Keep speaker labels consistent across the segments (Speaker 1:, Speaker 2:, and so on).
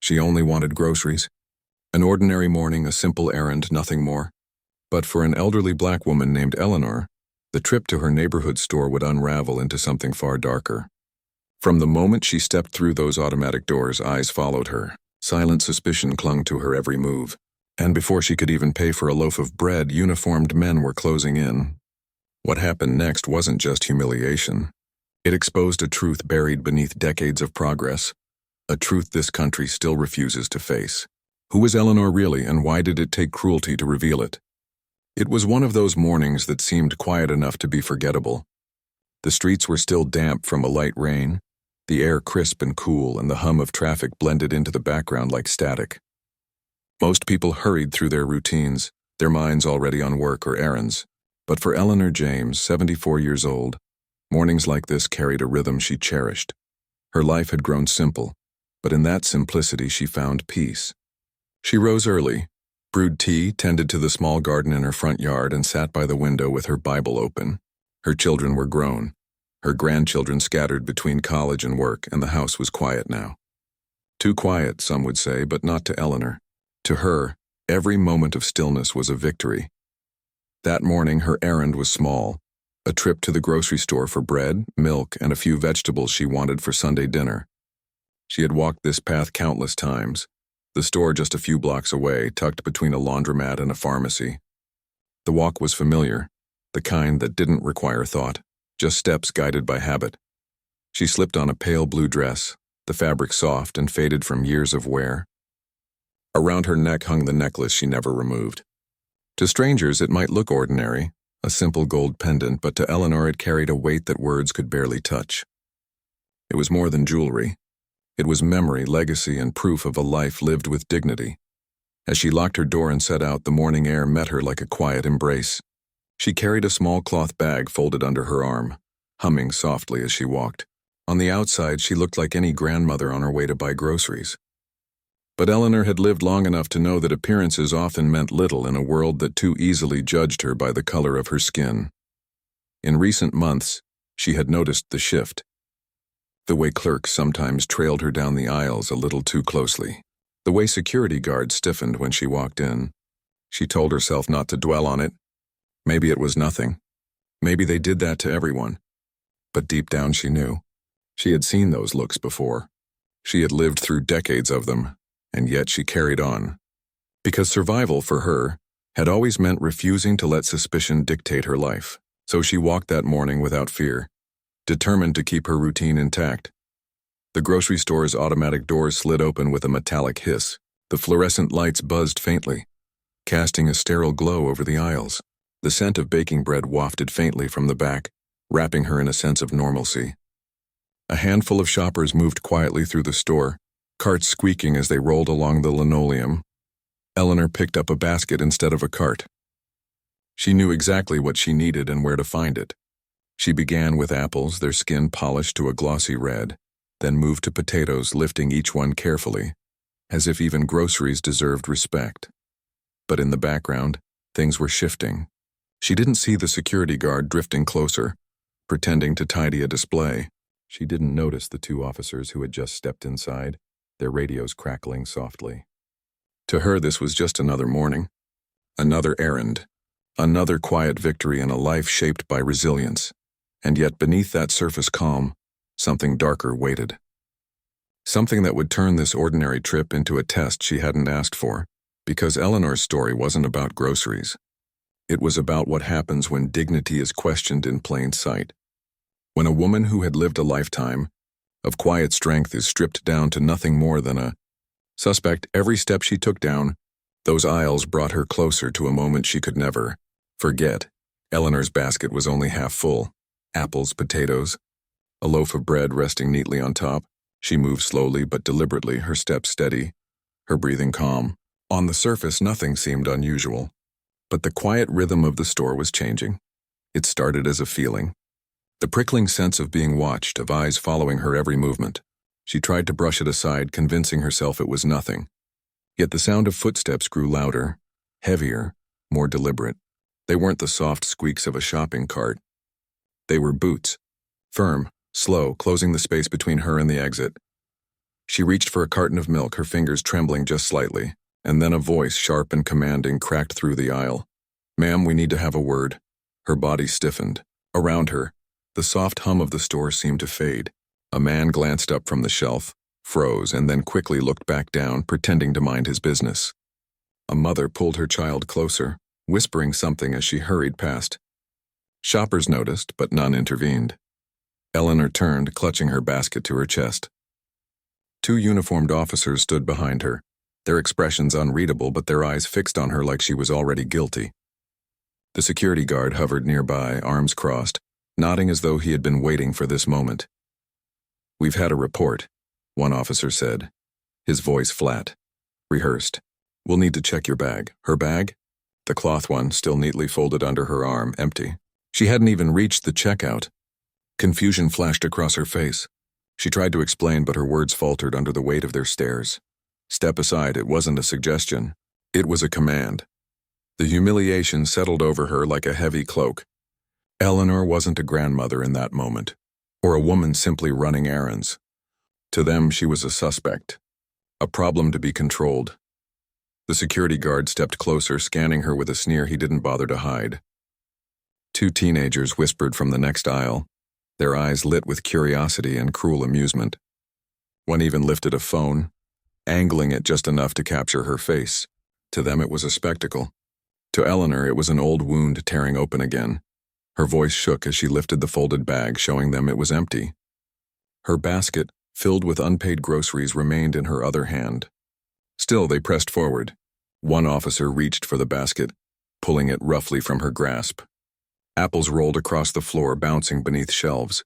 Speaker 1: She only wanted groceries. An ordinary morning, a simple errand, nothing more. But for an elderly black woman named Eleanor, the trip to her neighborhood store would unravel into something far darker. From the moment she stepped through those automatic doors, eyes followed her. Silent suspicion clung to her every move. And before she could even pay for a loaf of bread, uniformed men were closing in. What happened next wasn't just humiliation. It exposed a truth buried beneath decades of progress, a truth this country still refuses to face. Who was Eleanor really, and why did it take cruelty to reveal it? It was one of those mornings that seemed quiet enough to be forgettable. The streets were still damp from a light rain, the air crisp and cool, and the hum of traffic blended into the background like static. Most people hurried through their routines, their minds already on work or errands. But for Eleanor James, 74 years old, mornings like this carried a rhythm she cherished. Her life had grown simple, but in that simplicity she found peace. She rose early, brewed tea, tended to the small garden in her front yard, and sat by the window with her Bible open. Her children were grown, her grandchildren scattered between college and work, and the house was quiet now. Too quiet, some would say, but not to Eleanor. To her, every moment of stillness was a victory. That morning, her errand was small, a trip to the grocery store for bread, milk, and a few vegetables she wanted for Sunday dinner. She had walked this path countless times, the store just a few blocks away, tucked between a laundromat and a pharmacy. The walk was familiar, the kind that didn't require thought, just steps guided by habit. She slipped on a pale blue dress, the fabric soft and faded from years of wear. Around her neck hung the necklace she never removed. To strangers, it might look ordinary, a simple gold pendant, but to Eleanor it carried a weight that words could barely touch. It was more than jewelry. It was memory, legacy, and proof of a life lived with dignity. As she locked her door and set out, the morning air met her like a quiet embrace. She carried a small cloth bag folded under her arm, humming softly as she walked. On the outside, she looked like any grandmother on her way to buy groceries. But Eleanor had lived long enough to know that appearances often meant little in a world that too easily judged her by the color of her skin. In recent months, she had noticed the shift. The way clerks sometimes trailed her down the aisles a little too closely. The way security guards stiffened when she walked in. She told herself not to dwell on it. Maybe it was nothing. Maybe they did that to everyone. But deep down she knew. She had seen those looks before. She had lived through decades of them, and yet she carried on. Because survival, for her, had always meant refusing to let suspicion dictate her life. So she walked that morning without fear, determined to keep her routine intact. The grocery store's automatic doors slid open with a metallic hiss. The fluorescent lights buzzed faintly, casting a sterile glow over the aisles. The scent of baking bread wafted faintly from the back, wrapping her in a sense of normalcy. A handful of shoppers moved quietly through the store, carts squeaking as they rolled along the linoleum. Eleanor picked up a basket instead of a cart. She knew exactly what she needed and where to find it. She began with apples, their skin polished to a glossy red, then moved to potatoes, lifting each one carefully, as if even groceries deserved respect. But in the background, things were shifting. She didn't see the security guard drifting closer, pretending to tidy a display. She didn't notice the two officers who had just stepped inside, their radios crackling softly. To her, this was just another morning, another errand, another quiet victory in a life shaped by resilience. And yet beneath that surface calm, something darker waited. Something that would turn this ordinary trip into a test she hadn't asked for, because Eleanor's story wasn't about groceries. It was about what happens when dignity is questioned in plain sight. When a woman who had lived a lifetime of quiet strength is stripped down to nothing more than a suspect every step she took down, those aisles brought her closer to a moment she could never forget. Eleanor's basket was only half full. Apples, potatoes, a loaf of bread resting neatly on top. She moved slowly but deliberately, her steps steady, her breathing calm. On the surface, nothing seemed unusual. But the quiet rhythm of the store was changing. It started as a feeling. The prickling sense of being watched, of eyes following her every movement. She tried to brush it aside, convincing herself it was nothing. Yet the sound of footsteps grew louder, heavier, more deliberate. They weren't the soft squeaks of a shopping cart. They were boots, firm, slow, closing the space between her and the exit. She reached for a carton of milk, her fingers trembling just slightly, and then a voice, sharp and commanding, cracked through the aisle. "Ma'am, we need to have a word." Her body stiffened. Around her, the soft hum of the store seemed to fade. A man glanced up from the shelf, froze, and then quickly looked back down, pretending to mind his business. A mother pulled her child closer, whispering something as she hurried past. Shoppers noticed, but none intervened. Eleanor turned, clutching her basket to her chest. Two uniformed officers stood behind her, their expressions unreadable but their eyes fixed on her like she was already guilty. The security guard hovered nearby, arms crossed, nodding as though he had been waiting for this moment. "We've had a report," one officer said, his voice flat, rehearsed. "We'll need to check your bag." Her bag? The cloth one, still neatly folded under her arm, empty. She hadn't even reached the checkout. Confusion flashed across her face. She tried to explain, but her words faltered under the weight of their stares. "Step aside," it wasn't a suggestion. It was a command. The humiliation settled over her like a heavy cloak. Eleanor wasn't a grandmother in that moment, or a woman simply running errands. To them, she was a suspect, a problem to be controlled. The security guard stepped closer, scanning her with a sneer he didn't bother to hide. Two teenagers whispered from the next aisle, their eyes lit with curiosity and cruel amusement. One even lifted a phone, angling it just enough to capture her face. To them it was a spectacle. To Eleanor it was an old wound tearing open again. Her voice shook as she lifted the folded bag, showing them it was empty. Her basket, filled with unpaid groceries, remained in her other hand. Still, they pressed forward. One officer reached for the basket, pulling it roughly from her grasp. Apples rolled across the floor, bouncing beneath shelves.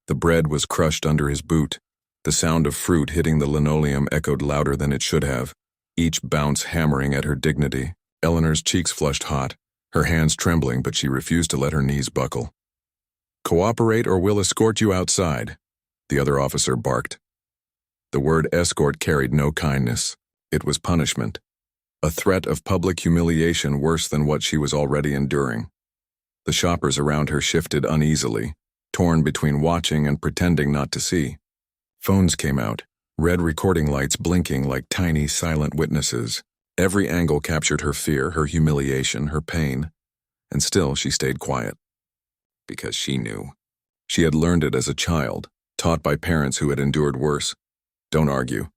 Speaker 1: The bread was crushed under his boot. The sound of fruit hitting the linoleum echoed louder than it should have, each bounce hammering at her dignity. Eleanor's cheeks flushed hot, her hands trembling, but she refused to let her knees buckle. "Cooperate or we'll escort you outside," the other officer barked. The word escort carried no kindness. It was punishment, a threat of public humiliation worse than what she was already enduring. The shoppers around her shifted uneasily, torn between watching and pretending not to see. Phones came out, red recording lights blinking like tiny, silent witnesses. Every angle captured her fear, her humiliation, her pain. And still she stayed quiet. Because she knew. She had learned it as a child, taught by parents who had endured worse. Don't argue.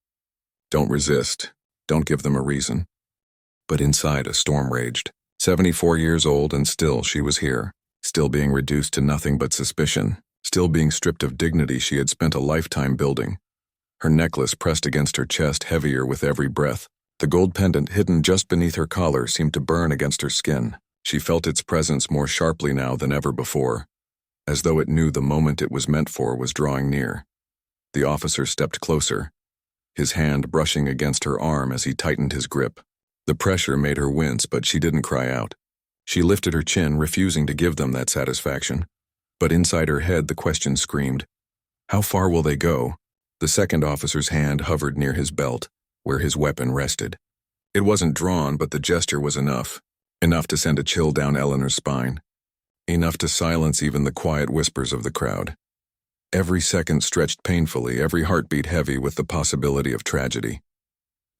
Speaker 1: Don't resist. Don't give them a reason. But inside a storm raged. 74 years old, and still she was here, still being reduced to nothing but suspicion, still being stripped of dignity she had spent a lifetime building. Her necklace pressed against her chest, heavier with every breath. The gold pendant hidden just beneath her collar seemed to burn against her skin. She felt its presence more sharply now than ever before, as though it knew the moment it was meant for was drawing near. The officer stepped closer, his hand brushing against her arm as he tightened his grip. The pressure made her wince, but she didn't cry out. She lifted her chin, refusing to give them that satisfaction. But inside her head, the question screamed, "How far will they go?" The second officer's hand hovered near his belt, where his weapon rested. It wasn't drawn, but the gesture was enough. Enough to send a chill down Eleanor's spine. Enough to silence even the quiet whispers of the crowd. Every second stretched painfully, every heartbeat heavy with the possibility of tragedy.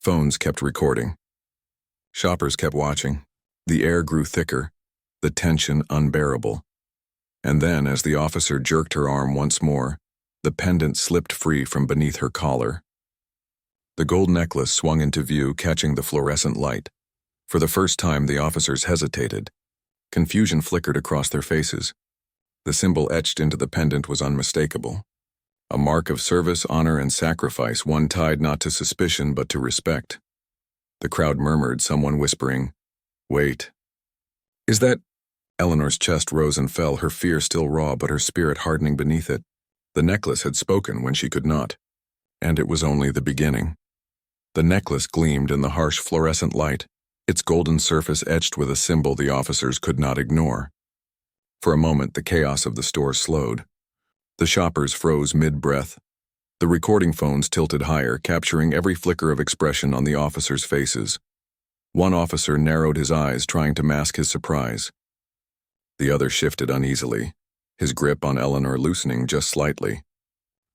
Speaker 1: Phones kept recording. Shoppers kept watching. The air grew thicker, the tension unbearable. And then, as the officer jerked her arm once more, the pendant slipped free from beneath her collar. The gold necklace swung into view, catching the fluorescent light. For the first time, the officers hesitated. Confusion flickered across their faces. The symbol etched into the pendant was unmistakable. A mark of service, honor, and sacrifice, one tied not to suspicion but to respect. The crowd murmured, someone whispering, "Wait." "Is that—" Eleanor's chest rose and fell, her fear still raw but her spirit hardening beneath it. The necklace had spoken when she could not. And it was only the beginning. The necklace gleamed in the harsh fluorescent light, its golden surface etched with a symbol the officers could not ignore. For a moment, the chaos of the store slowed. The shoppers froze mid-breath. The recording phones tilted higher, capturing every flicker of expression on the officers' faces. One officer narrowed his eyes, trying to mask his surprise. The other shifted uneasily, his grip on Eleanor loosening just slightly.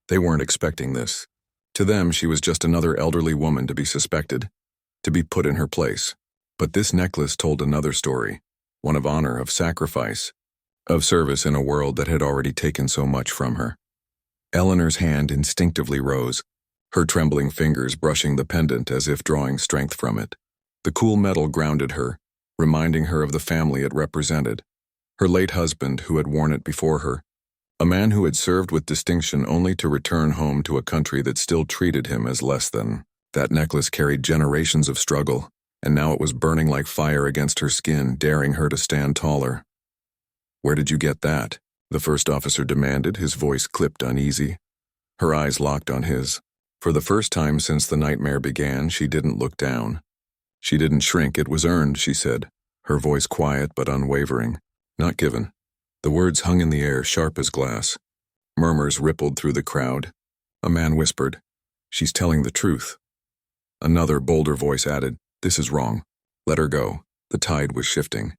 Speaker 1: They weren't expecting this. To them, she was just another elderly woman to be suspected, to be put in her place. But this necklace told another story, one of honor, of sacrifice, of service in a world that had already taken so much from her. Eleanor's hand instinctively rose, her trembling fingers brushing the pendant as if drawing strength from it. The cool metal grounded her, reminding her of the family it represented, her late husband who had worn it before her, a man who had served with distinction only to return home to a country that still treated him as less than. That necklace carried generations of struggle, and now it was burning like fire against her skin, daring her to stand taller. "Where did you get that?" the first officer demanded, his voice clipped uneasy. Her eyes locked on his. For the first time since the nightmare began, she didn't look down. She didn't shrink. "It was earned," she said, her voice quiet but unwavering. "Not given." The words hung in the air, sharp as glass. Murmurs rippled through the crowd. A man whispered, "She's telling the truth." Another, bolder voice added, "This is wrong. Let her go." The tide was shifting.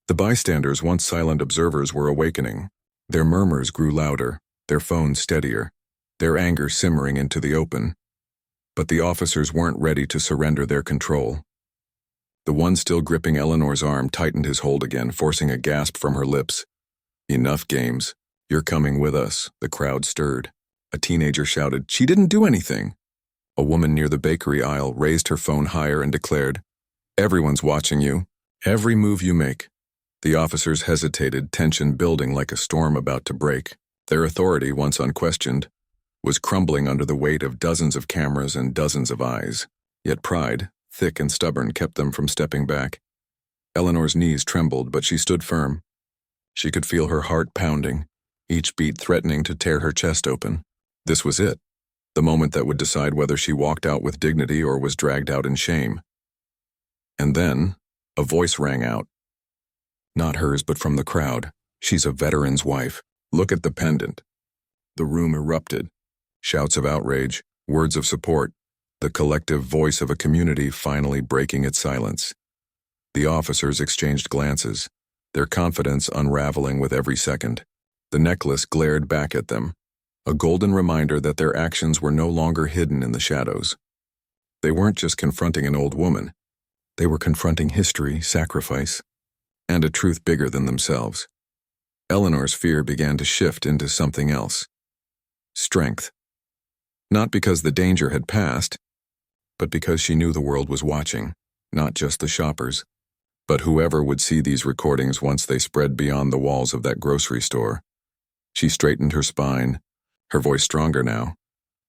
Speaker 1: The bystanders, once silent observers, were awakening. Their murmurs grew louder, their phones steadier, their anger simmering into the open. But the officers weren't ready to surrender their control. The one still gripping Eleanor's arm tightened his hold again, forcing a gasp from her lips. "Enough games. You're coming with us." The crowd stirred. A teenager shouted, "She didn't do anything." A woman near the bakery aisle raised her phone higher and declared, "Everyone's watching you. Every move you make." The officers hesitated, tension building like a storm about to break. Their authority, once unquestioned, was crumbling under the weight of dozens of cameras and dozens of eyes. Yet pride, thick and stubborn, kept them from stepping back. Eleanor's knees trembled, but she stood firm. She could feel her heart pounding, each beat threatening to tear her chest open. This was it, the moment that would decide whether she walked out with dignity or was dragged out in shame. And then, a voice rang out. Not hers, but from the crowd. "She's a veteran's wife. Look at the pendant." The room erupted. Shouts of outrage, words of support, the collective voice of a community finally breaking its silence. The officers exchanged glances, their confidence unraveling with every second. The necklace glared back at them, a golden reminder that their actions were no longer hidden in the shadows. They weren't just confronting an old woman. They were confronting history, sacrifice, and a truth bigger than themselves. Eleanor's fear began to shift into something else. Strength. Not because the danger had passed, but because she knew the world was watching, not just the shoppers, but whoever would see these recordings once they spread beyond the walls of that grocery store. She straightened her spine, her voice stronger now.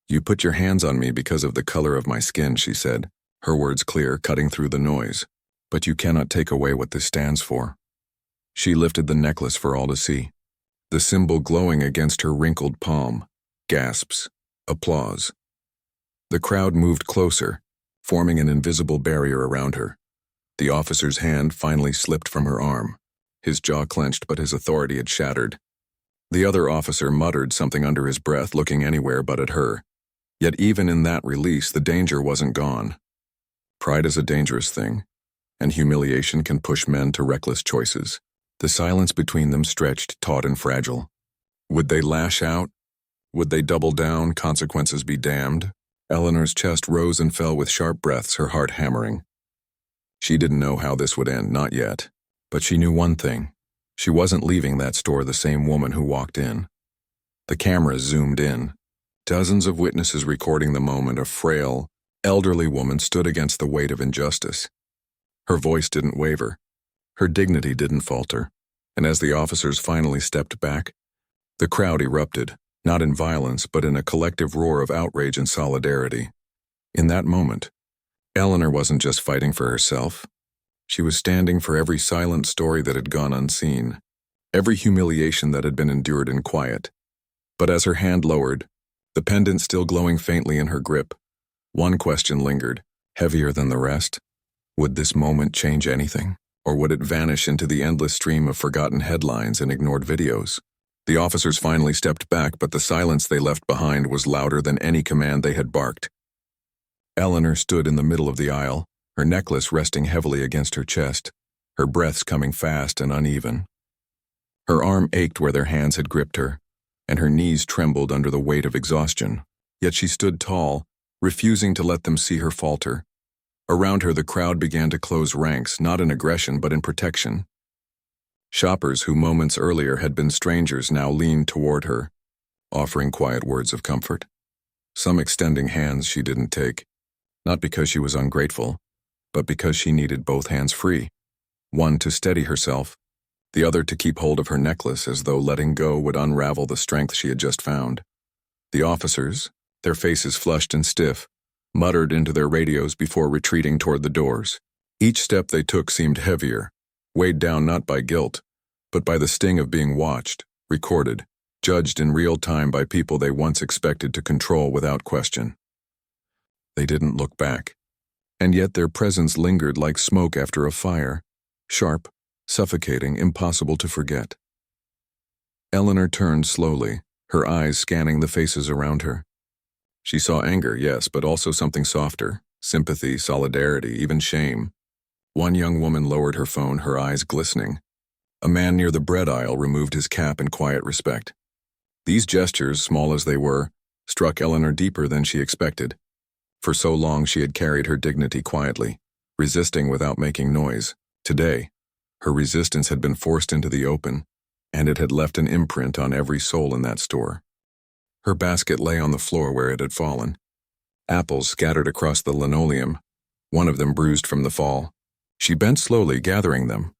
Speaker 1: "You put your hands on me because of the color of my skin," she said, her words clear, cutting through the noise. "But you cannot take away what this stands for." She lifted the necklace for all to see, the symbol glowing against her wrinkled palm. Gasps. Applause. The crowd moved closer, forming an invisible barrier around her. The officer's hand finally slipped from her arm. His jaw clenched, but his authority had shattered. The other officer muttered something under his breath, looking anywhere but at her. Yet even in that release, the danger wasn't gone. Pride is a dangerous thing, and humiliation can push men to reckless choices. The silence between them stretched, taut and fragile. Would they lash out? Would they double down, consequences be damned? Eleanor's chest rose and fell with sharp breaths, her heart hammering. She didn't know how this would end, not yet. But she knew one thing. She wasn't leaving that store the same woman who walked in. The cameras zoomed in. Dozens of witnesses recording the moment. A frail, elderly woman stood against the weight of injustice. Her voice didn't waver. Her dignity didn't falter. And as the officers finally stepped back, the crowd erupted, not in violence, but in a collective roar of outrage and solidarity. In that moment, Eleanor wasn't just fighting for herself. She was standing for every silent story that had gone unseen, every humiliation that had been endured in quiet. But as her hand lowered, the pendant still glowing faintly in her grip, one question lingered, heavier than the rest. Would this moment change anything? Or would it vanish into the endless stream of forgotten headlines and ignored videos? The officers finally stepped back, but the silence they left behind was louder than any command they had barked. Eleanor stood in the middle of the aisle, her necklace resting heavily against her chest, her breaths coming fast and uneven. Her arm ached where their hands had gripped her, and her knees trembled under the weight of exhaustion. Yet she stood tall, refusing to let them see her falter. Around her, the crowd began to close ranks, not in aggression but in protection. Shoppers who moments earlier had been strangers now leaned toward her, offering quiet words of comfort. Some extending hands she didn't take, not because she was ungrateful, but because she needed both hands free, one to steady herself, the other to keep hold of her necklace as though letting go would unravel the strength she had just found. The officers, their faces flushed and stiff, muttered into their radios before retreating toward the doors. Each step they took seemed heavier, weighed down not by guilt, but by the sting of being watched, recorded, judged in real time by people they once expected to control without question. They didn't look back, and yet their presence lingered like smoke after a fire, sharp, suffocating, impossible to forget. Eleanor turned slowly, her eyes scanning the faces around her. She saw anger, yes, but also something softer, sympathy, solidarity, even shame. One young woman lowered her phone, her eyes glistening. A man near the bread aisle removed his cap in quiet respect. These gestures, small as they were, struck Eleanor deeper than she expected. For so long she had carried her dignity quietly, resisting without making noise. Today, her resistance had been forced into the open, and it had left an imprint on every soul in that store. Her basket lay on the floor where it had fallen. Apples scattered across the linoleum, one of them bruised from the fall. She bent slowly, gathering them,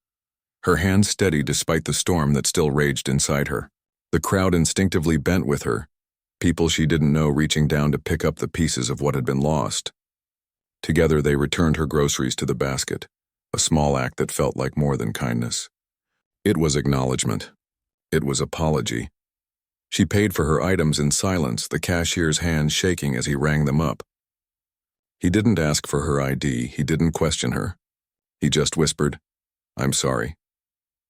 Speaker 1: her hands steady despite the storm that still raged inside her. The crowd instinctively bent with her, people she didn't know reaching down to pick up the pieces of what had been lost. Together they returned her groceries to the basket, a small act that felt like more than kindness. It was acknowledgement. It was apology. She paid for her items in silence, the cashier's hands shaking as he rang them up. He didn't ask for her ID, he didn't question her. He just whispered, "I'm sorry."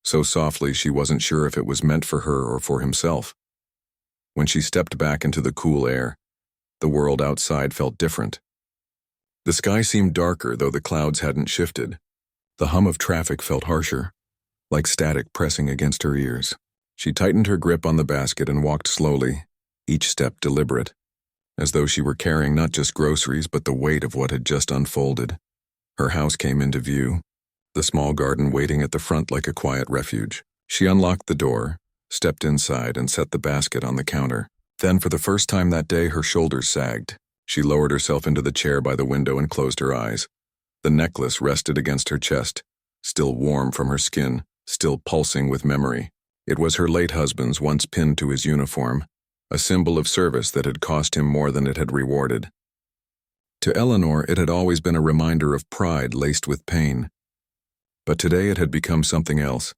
Speaker 1: So softly she wasn't sure if it was meant for her or for himself. When she stepped back into the cool air, the world outside felt different. The sky seemed darker, though the clouds hadn't shifted. The hum of traffic felt harsher, like static pressing against her ears. She tightened her grip on the basket and walked slowly, each step deliberate, as though she were carrying not just groceries but the weight of what had just unfolded. Her house came into view, the small garden waiting at the front like a quiet refuge. She unlocked the door, stepped inside, and set the basket on the counter. Then, for the first time that day, her shoulders sagged. She lowered herself into the chair by the window and closed her eyes. The necklace rested against her chest, still warm from her skin, still pulsing with memory. It was her late husband's, once pinned to his uniform, a symbol of service that had cost him more than it had rewarded. To Eleanor, it had always been a reminder of pride laced with pain. But today it had become something else,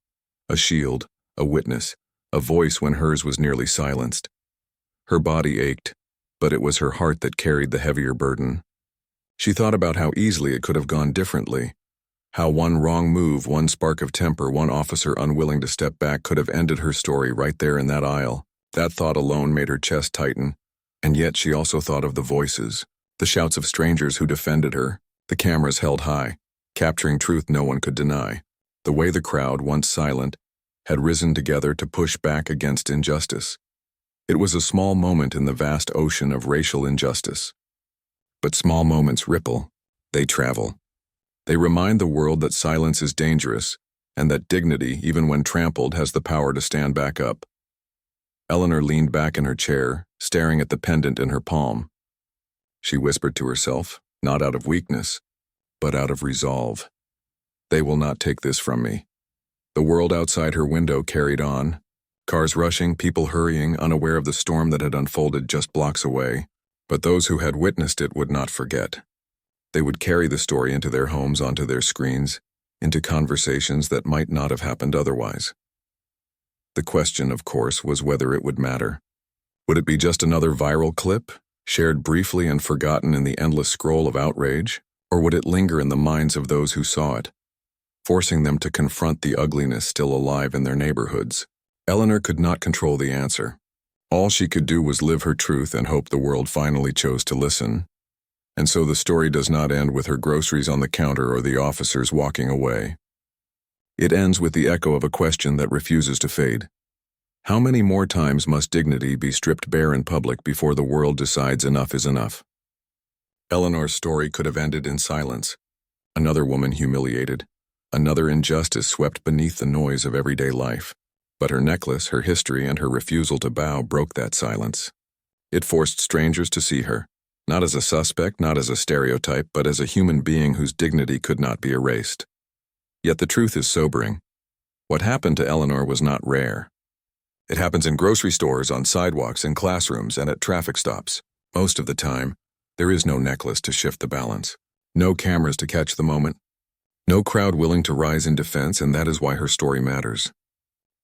Speaker 1: a shield, a witness, a voice when hers was nearly silenced. Her body ached, but it was her heart that carried the heavier burden. She thought about how easily it could have gone differently, how one wrong move, one spark of temper, one officer unwilling to step back could have ended her story right there in that aisle. That thought alone made her chest tighten, and yet she also thought of the voices, the shouts of strangers who defended her, the cameras held high, capturing truth no one could deny. The way the crowd, once silent, had risen together to push back against injustice. It was a small moment in the vast ocean of racial injustice. But small moments ripple, they travel. They remind the world that silence is dangerous, and that dignity, even when trampled, has the power to stand back up. Eleanor leaned back in her chair, staring at the pendant in her palm. She whispered to herself, not out of weakness, but out of resolve. They will not take this from me. The world outside her window carried on, cars rushing, people hurrying, unaware of the storm that had unfolded just blocks away. But those who had witnessed it would not forget. They would carry the story into their homes, onto their screens, into conversations that might not have happened otherwise. The question, of course, was whether it would matter. Would it be just another viral clip, shared briefly and forgotten in the endless scroll of outrage, or would it linger in the minds of those who saw it, forcing them to confront the ugliness still alive in their neighborhoods? Eleanor could not control the answer. All she could do was live her truth and hope the world finally chose to listen. And so the story does not end with her groceries on the counter or the officers walking away. It ends with the echo of a question that refuses to fade. How many more times must dignity be stripped bare in public before the world decides enough is enough? Eleanor's story could have ended in silence. Another woman humiliated, another injustice swept beneath the noise of everyday life. But her necklace, her history, and her refusal to bow broke that silence. It forced strangers to see her, not as a suspect, not as a stereotype, but as a human being whose dignity could not be erased. Yet the truth is sobering. What happened to Eleanor was not rare. It happens in grocery stores, on sidewalks, in classrooms, and at traffic stops. Most of the time, there is no necklace to shift the balance, no cameras to catch the moment, no crowd willing to rise in defense, and that is why her story matters.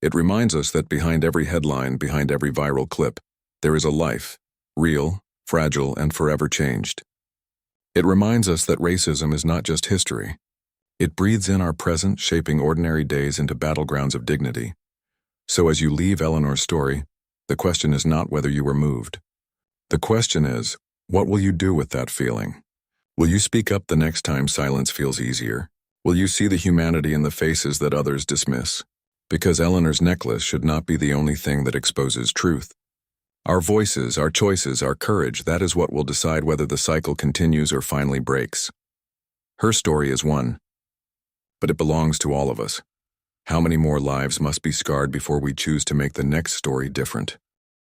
Speaker 1: It reminds us that behind every headline, behind every viral clip, there is a life, real, fragile, and forever changed. It reminds us that racism is not just history. It breathes in our present, shaping ordinary days into battlegrounds of dignity. So as you leave Eleanor's story, the question is not whether you were moved. The question is, what will you do with that feeling? Will you speak up the next time silence feels easier? Will you see the humanity in the faces that others dismiss? Because Eleanor's necklace should not be the only thing that exposes truth. Our voices, our choices, our courage, that is what will decide whether the cycle continues or finally breaks. Her story is one, but it belongs to all of us. How many more lives must be scarred before we choose to make the next story different?